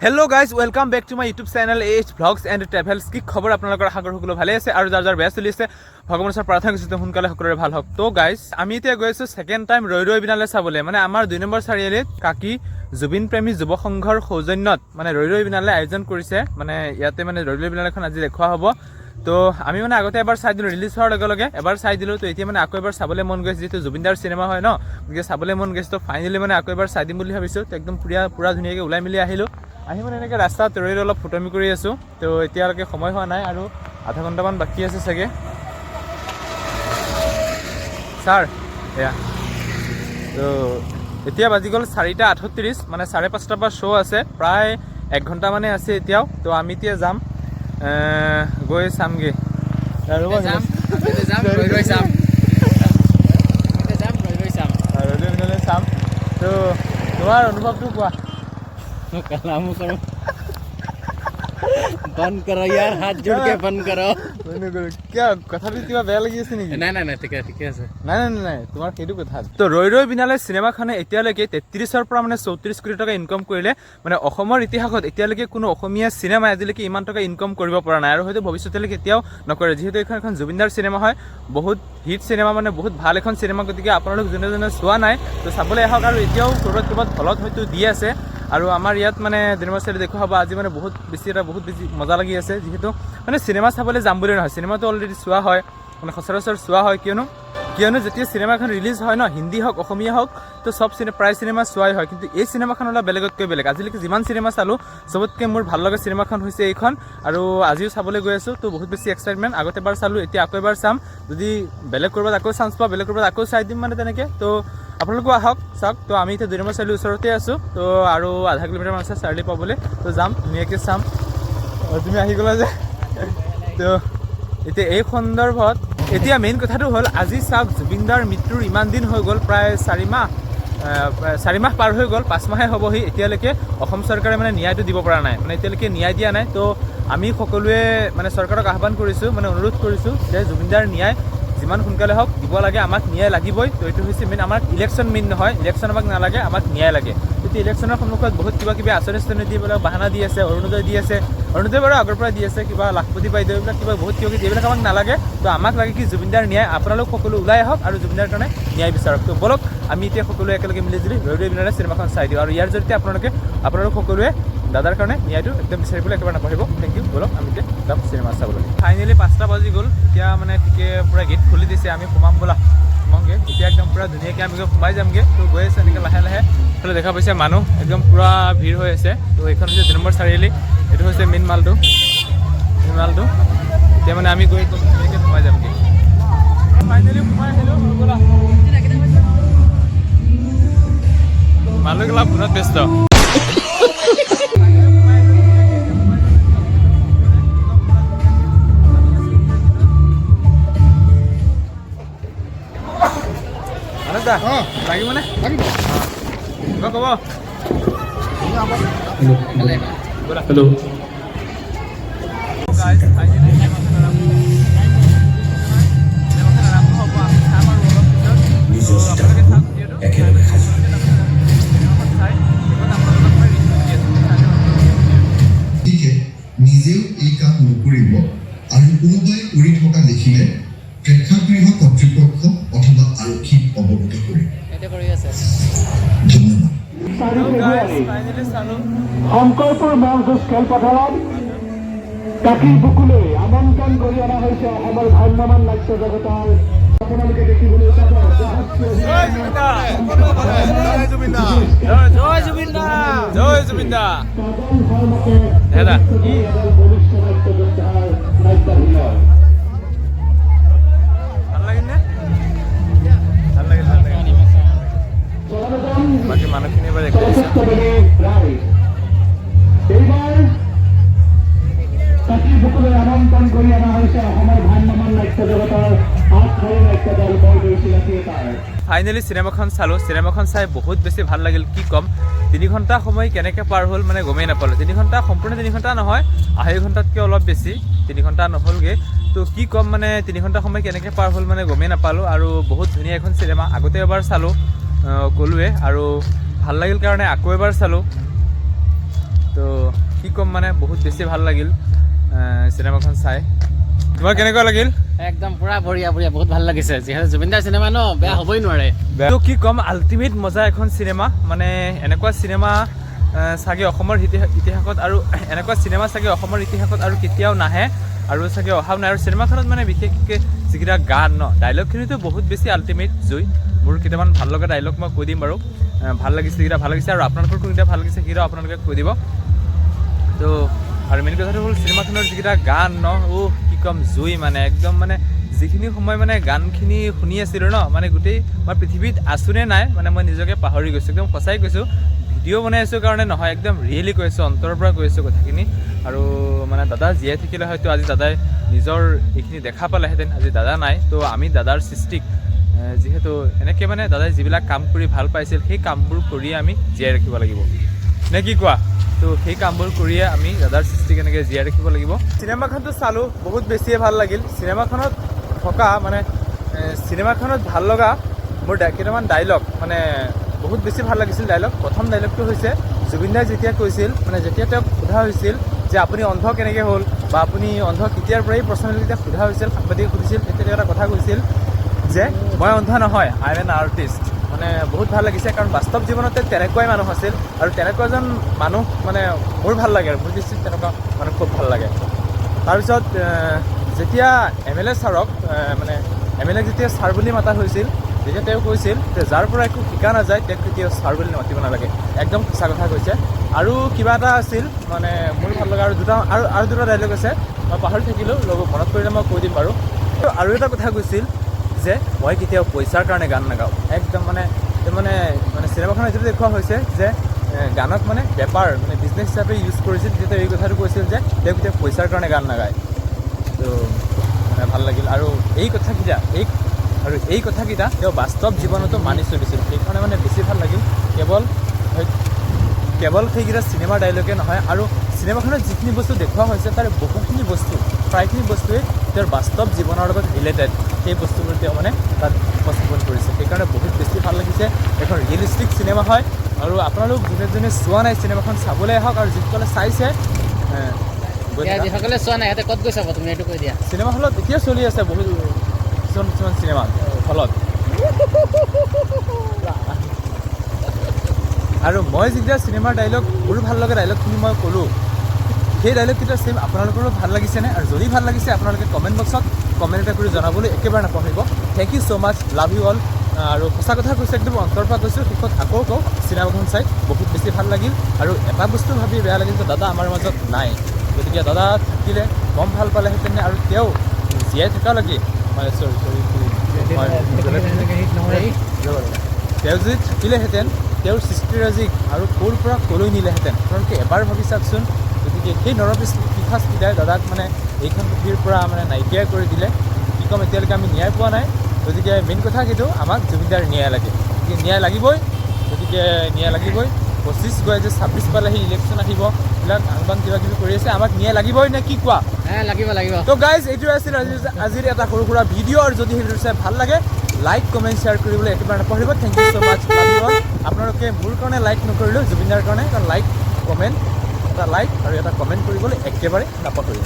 Hello' guys welcome back to my YouTube channel H vlogs and travels. কি খবৰ আপোনালোকৰ? সাগৰ সকলো ভালে আছে আৰু যাৰ যাৰ বেয়া চলি আছে ভগৱানৰ ওচৰত প্ৰাৰ্থনা কৰিছোঁ সোনকালে সকলোৰে ভাল হওক। তো গাইজ আমি এতিয়া গৈ আছোঁ ছেকেণ্ড টাইম ৰৈ বিনালৈ চাবলৈ, মানে আমাৰ 2 নম্বৰ চাৰিআলিত কাকি জুবিন প্ৰেমী যুৱ সংঘৰ সৌজন্যত মানে ৰৈ বিনালৈ আয়োজন কৰিছে। মানে ইয়াতে মানে ৰৈ বিনালখন আজি দেখুওৱা হ'ব। তো আমি মানে আগতে এবাৰ চাই দিলোঁ, ৰিলিজ হোৱাৰ লগে লগে এবাৰ চাই দিলোঁ। তো এতিয়া মানে আকৌ এবাৰ চাবলৈ মন গৈছে, যিহেতু জুবিনদাৰ চিনেমা হয় ন, গতিকে চাবলৈ মন গৈছে। তো ফাইনেলি মানে আকৌ এবাৰ চাই দিম বুলি ভাবিছোঁ। তো একদম পুৰা ধুনীয়াকৈ ওলাই মেলি আহিলোঁ। আহি মানে এনেকৈ ৰাস্তাত ৰৈ অলপ ফুটমি কৰি আছোঁ। তো এতিয়ালৈকে সময় হোৱা নাই আৰু আধা ঘণ্টামান বাকী আছে চাগে। ছাৰ এয়া তো এতিয়া বাজি গ'ল 4:38, মানে 5:30 পৰা শ্ব' আছে, প্ৰায় 1 ঘণ্টা মানে আছে এতিয়াও। তো আমি এতিয়া যাম, গৈ চামগৈ চাম। তো তোমাৰ অনুভৱটো কোৱা। कलामों करो बंद करो यार, हाथ जोड़ के बंद करो। কিয় কথাটো কিবা বেয়া লাগি আছে নেকি? নাই ঠিকে আছে। নাই তোমাৰ সেইটো কথা। তো ৰৈ বিনালে চিনেমাখনে এতিয়ালৈকে 33ৰ পৰা মানে 34 কোটি টকা ইনকাম কৰিলে। মানে অসমৰ ইতিহাসত এতিয়ালৈকে কোনো অসমীয়া চিনেমাই আজিলৈকে ইমান টকা ইনকাম কৰিব পৰা নাই আৰু হয়তো ভৱিষ্যতলৈ কেতিয়াও নকৰে, যিহেতু এইখন এখন জুবিনদাৰ চিনেমা হয়, বহুত হিট চিনেমা, মানে বহুত ভাল এখন চিনেমা। গতিকে আপোনালোক যোনে চোৱা নাই তো চাবলৈ আহক। আৰু এতিয়াও ক'ৰবাত হলত হয়তো দি আছে আৰু আমাৰ ইয়াত মানে ডিনেমাৰ চাইডে দেখুওৱা হ'ব। আজি মানে বহুত বেছি মজা লাগি আছে, যিহেতু মানে চিনেমা চাবলৈ যাম বুলি নহয়, চিনেমাটো অলৰেডি চোৱা হয়, মানে সচৰাচৰ চোৱা হয়। কিয়নো যেতিয়া চিনেমাখন ৰিলিজ হয় ন, হিন্দী হওক অসমীয়া হওক, তো চব প্ৰায় চিনেমা চোৱাই হয়। কিন্তু এই চিনেমাখন অলপ বেলেগতকৈ বেলেগ। আজিলৈকে যিমান চিনেমা চালোঁ চবতকৈ মোৰ ভাল লগা চিনেমাখন হৈছে এইখন, আৰু আজিও চাবলৈ গৈ আছোঁ। তো বহুত বেছি এক্সাইটমেণ্ট। আগতে এবাৰ চালোঁ, এতিয়া আকৌ এবাৰ চাম। যদি বেলেগ ক'ৰবাত আকৌ চান্স পাওঁ, বেলেগ ক'ৰবাত আকৌ চাই দিম মানে তেনেকৈ। তো আপোনালোকো আহক চাওক। তো আমি এতিয়া 2 নম্বৰ চাৰিআলিৰ ওচৰতে আছোঁ। তো আৰু আধা কিলোমিটাৰ মান আছে চাৰিআলি পাবলৈ। তো যাম, ধুনীয়াকৈ চাম। তুমি আহি গ'লা যে। তো এতিয়া এই সন্দৰ্ভত এতিয়া মেইন কথাটো হ'ল, আজি চাওক জুবিনদাৰ মৃত্যুৰ ইমান দিন হৈ গ'ল, প্ৰায় 4 মাহ পাৰ হৈ গ'ল, 5 মাহে হ'বহি। এতিয়ালৈকে অসম চৰকাৰে মানে ন্যায়টো দিব পৰা নাই, মানে এতিয়ালৈকে ন্যায় দিয়া নাই। তো আমি সকলোৱে মানে চৰকাৰক আহ্বান কৰিছোঁ, মানে অনুৰোধ কৰিছোঁ যে জুবিনদাৰ ন্যায় যিমান সোনকালে হওক দিব লাগে। আমাক ন্যায় লাগিবই। তো এইটো হৈছে মেইন, আমাৰ ইলেকশ্যন মেইন নহয়, ইলেকশ্যন আমাক নালাগে, আমাক ন্যায় লাগে। তেতিয়া ইলেকশ্যনৰ সন্মুখত বহুত কিবা আঁচনি দি পেলাই বাহানা দি আছে, অৰুণোদয় দি আছে। অৰুণোদয় বাৰু আগৰ পৰা দি আছে, কিবা লাখপতি বাইদেউ এইবিলাক কিবা বহুত কিবা এইবিলাক আমাক নালাগে। তো আমাক লাগে কি জুবিনদাৰ ন্যায়। আপোনালোক সকলো ওলাই আহক আৰু জুবিনদাৰ কাৰণে ন্যায় বিচাৰক। তো বলক আমি এতিয়া সকলোৱে একেলগে মিলিজুলি ৰৈ বিনালে চিনেমাখন চাই দিওঁ, আৰু ইয়াৰ জৰিয়তে আপোনালোক সকলোৱে দাদাৰ কাৰণে ন্যায়টো একদম বিচাৰিবলৈ একেবাৰে নাপাহৰিব। Thank you. বলক আমি এতিয়া যাম চিনেমা চাবলৈ। ফাইনেলি 5টা বাজি গ'ল। এতিয়া মানে ঠিকে পূৰা গেট খুলি দিছে, আমি সোমামগৈ। এতিয়া একদম পূৰা ধুনীয়াকৈ আমি সোমাই যামগৈ। তো গৈ আছে এনেকৈ লাহে এইফালে দেখা পাইছে মানুহ একদম পূৰা ভিৰ হৈ আছে। তো এইখন হৈছে 2 নম্বৰ চাৰিআলি, এইটো হৈছে মেইন মালটো। এতিয়া মানে আমি গৈ ধুনীয়াকৈ সোমাই যামগৈ। ফাইনেলি সোমাই আহিলোঁ। মানুহগিলা ফোনত ব্যস্ত। লাগিব নে ক'ব? হেল্ল' নিজেও এই কাম নকৰিব, আৰু কোনোবাই কৰি থকা দেখিলে প্ৰেক্ষাগৃহ কৰ্তৃপক্ষ অথবা আৰক্ষীক অৱগত কৰিব। শংকৰপুৰ মহযুঁজ খেলপথাৰত কাকিৰ বুকুলৈ আমন্ত্ৰণ কৰি অনা হৈছে অসমৰ ভ্ৰাম্যমান নাট্য জগতৰ। আপোনালোকে দেখিবলৈ পাব বাকী মানুহখিনি এবাৰ এইবাৰ কাকিৰ বুকুলৈ আমন্ত্ৰণ কৰি অনা হৈছে অসমৰ ভ্ৰাম্যমান নাট্য জগতৰ আগশাৰীৰ নাট্য দল বৰদৈচিলা থিয়েটাৰ। ফাইনেলি চিনেমাখন চালোঁ। চিনেমাখন চাই বহুত বেছি ভাল লাগিল। কি ক'ম, 3 ঘণ্টা সময় কেনেকৈ পাৰ হ'ল মানে গমেই নাপালোঁ। 3 ঘণ্টা সম্পূৰ্ণ 3 ঘণ্টা নহয়, 2.5 ঘণ্টাতকৈ অলপ বেছি, 3 ঘণ্টা নহ'লগৈ। তো কি ক'ম, মানে 3 ঘণ্টা সময় কেনেকৈ পাৰ হ'ল মানে গমেই নাপালোঁ। আৰু বহুত ধুনীয়া এখন চিনেমা, আগতে এবাৰ চালোঁ ক'লোৱে, আৰু ভাল লাগিল কাৰণে আকৌ এবাৰ চালোঁ। তো কি ক'ম মানে বহুত বেছি ভাল লাগিল চিনেমাখন চাই। তোমাৰ কেনেকুৱা লাগিল? একদম পুৰা বঢ়িয়া বঢ়িয়া, বহুত ভাল লাগিছে। যিহেতু জুবিনদাৰ চিনেমা ন, বেয়া হ'বই নোৱাৰে। তো কি ক'ম, আল্টিমেট মজা এখন চিনেমা। মানে এনেকুৱা চিনেমা চাগে অসমৰ ইতিহাসত আৰু এনেকুৱা চিনেমা চাগে অসমৰ ইতিহাসত আৰু কেতিয়াও নাহে আৰু চাগে অহাও নাই। আৰু চিনেমাখনত মানে বিশেষকৈ যিকেইটা গান ন, ডাইলগখিনিতো বহুত বেছি আল্টিমেট জুই। মোৰ কেইটামান ভাল লগা ডাইলগ মই কৈ দিম বাৰু। ভাল লাগিছে সেইকেইটা, ভাল লাগিছে আৰু আপোনালোকৰ কোনকেইটা ভাল লাগিছে সেইকেইটাও আপোনালোকে কৈ দিব। তো আৰু মেইন কথাটো হ'ল চিনেমাখনৰ যিকেইটা গান ন, কি ক'ম, জুই মানে একদম মানে যিখিনি সময় মানে গানখিনি শুনি আছিলোঁ ন, মানে গোটেই মই পৃথিৱীত আছোঁ নে নাই মানে মই নিজকে পাহৰি গৈছোঁ। একদম সঁচাই কৈছোঁ, ভিডিঅ' বনাই আছোঁ কাৰণে নহয়, একদম ৰিয়েলি কৈ আছোঁ, অন্তৰৰ পৰা কৈ আছোঁ কথাখিনি। আৰু মানে দাদা জীয়াই থাকিলে হয়তো আজি দাদাই নিজৰ এইখিনি দেখা পালেহেঁতেন, আজি দাদা নাই। তো আমি দাদাৰ সৃষ্টিক যিহেতু এনেকৈ মানে দাদাই যিবিলাক কাম কৰি ভাল পাইছিল সেই কামবোৰ কৰিয়ে আমি জীয়াই ৰাখিব লাগিব, নে কি কোৱা? তো সেই কামবোৰ কৰিয়ে আমি দাদাৰ সৃষ্টিক এনেকৈ জীয়াই ৰাখিব লাগিব। চিনেমাখনটো চালোঁ, বহুত বেছিয়ে ভাল লাগিল। চিনেমাখনত থকা মানে চিনেমাখনত ভাল লগা মোৰ কেইটামান ডাইলগ মানে বহুত বেছি ভাল লাগিছিল ডাইলগ। প্ৰথম ডাইলগটো হৈছে জুবিনদাই যেতিয়া কৈছিল, মানে যেতিয়া তেওঁক সোধা হৈছিল যে আপুনি অন্ধ কেনেকৈ হ'ল বা আপুনি অন্ধ কেতিয়াৰ পৰাই প্ৰশ্নটো যেতিয়া সোধা হৈছিল, সাংবাদিকে সুধিছিল, তেতিয়া এটা কথা কৈছিল যে মই অন্ধ নহয়, আই এম এন আৰ্টিষ্ট। মানে বহুত ভাল লাগিছে, কাৰণ বাস্তৱ জীৱনতে তেনেকুৱাই মানুহ আছিল আৰু তেনেকুৱা এজন মানুহ মানে মোৰ ভাল লাগে আৰু মোৰ দৃষ্টিত তেনেকুৱা মানুহ খুব ভাল লাগে। তাৰপিছত যেতিয়া MLA ছাৰক মানে MLA যেতিয়া ছাৰ বুলি মাতা হৈছিল, তেতিয়া তেওঁ কৈছিল যে যাৰ পৰা একো শিকা নাযায় তেওঁক কেতিয়াও ছাৰ বুলি মাতিব নালাগে। একদম সঁচা কথা কৈছে। আৰু কিবা এটা আছিল মানে মোৰ ভাল লগা আৰু দুটা ডাইলগ আছে, মই পাহৰি থাকিলোঁ, মনত কৰিলে মই কৈ দিম বাৰু। আৰু এটা কথা কৈছিল যে মই কেতিয়াও পইচাৰ কাৰণে গান নাগাওঁ। একদম মানে মানে মানে চিনেমাখনত যিটো দেখুওৱা হৈছে যে গানক মানে বেপাৰ মানে বিজনেছ হিচাপে ইউজ কৰিছিল, তেতিয়া এই কথাটো কৈছিল যে তেওঁ কেতিয়াও পইচাৰ কাৰণে গান নাগায়। তো মানে ভাল লাগিল। আৰু এই কথাকেইটা তেওঁ বাস্তৱ জীৱনতো মানি চলিছিল, সেইকাৰণে মানে বেছি ভাল লাগিল। কেৱল সেইকেইটা চিনেমাৰ ডাইলগে নহয়, আৰু চিনেমাখনত যিখিনি বস্তু দেখুওৱা হৈছে তাৰে বহুখিনি বস্তু, প্ৰায়খিনি বস্তুৱেই তেওঁৰ বাস্তৱ জীৱনৰ লগত ৰিলেটেড। সেই বস্তুবোৰ তেওঁ মানে তাত উপস্থাপন কৰিছে, সেইকাৰণে বহুত বেছি ভাল লাগিছে। এখন ৰিয়েলিষ্টিক চিনেমা হয় আৰু আপোনালোক যোনে চোৱা নাই চিনেমাখন চাবলৈ আহক, আৰু যিসকলে চাইছে যিসকলে চোৱা নাই সিহঁতে ক'ত গৈ চাব, তুমি এইটো কৈ দিয়া। চিনেমা হলত এতিয়া চলি আছে বহুত কিছুমান চিনেমা হলত। আৰু মই যেতিয়া চিনেমাৰ ডাইলগ মোৰ ভাল লগা ডাইলগখিনি মই ক'লোঁ, সেই ডাইলগকেইটা ছেইম আপোনালোকৰো ভাল লাগিছেনে? আৰু যদি ভাল লাগিছে আপোনালোকে কমেণ্ট বক্সত কমেণ্ট এটা কৰি জনাবলৈ একেবাৰে নাপাহৰিব। Thank you so' much, love you all. আৰু সঁচা কথা কৈছোঁ, একদম অন্তৰৰ পৰা কৈছোঁ। শেষত আকৌ কওঁ, চিনেমাখন চাই বহুত বেছি ভাল লাগিল। আৰু এটা বস্তু ভাবি বেয়া লাগিল যে দাদা আমাৰ মাজত নাই, গতিকে দাদা থাকিলে কম ভাল পালেহেঁতেন, আৰু তেওঁ জীয়াই থকালৈকে মানে তেওঁ যদি থাকিলেহেঁতেন তেওঁৰ সৃষ্টিৰাজিক আৰু ক'ৰ পৰা ক'লৈ নিলেহেঁতেন, আপোনালোকে এবাৰ ভাবি চাওকচোন। গতিকে সেই পিঠাচকেইটাই দাদাক মানে এইখন পৃথিৱীৰ পৰা মানে নাইকিয়া কৰি দিলে। কি ক'ম, এতিয়ালৈকে আমি ন্যায় পোৱা নাই। গতিকে মেইন কথা কিন্তু আমাক জুবিনদাৰ ন্যায় লাগে, গতিকে ন্যায় লাগিবই। 25 গৈ যে 26 পালেহি ইলেকশ্যন আহিব, এইবিলাক আহ্বান কিবা কিবি কৰি আছে, আমাক ন্যায় লাগিবই নে কি কোৱা? লাগিব। তো গাইজ, এইটোৱে আছিল আজিৰ এটা সৰু সুৰা ভিডিঅ'। আৰু যদি সেইটো চাই ভাল লাগে, লাইক কমেণ্ট শ্বেয়াৰ কৰিবলৈ একেবাৰে নাপাহৰিব। Thank you so' much, love you all. আপোনালোকে মোৰ কাৰণে লাইক নকৰিলেও জুবিনদাৰ কাৰণে এটা লাইক আৰু এটা কমেণ্ট কৰিবলৈ একেবাৰে নাপাহৰিব।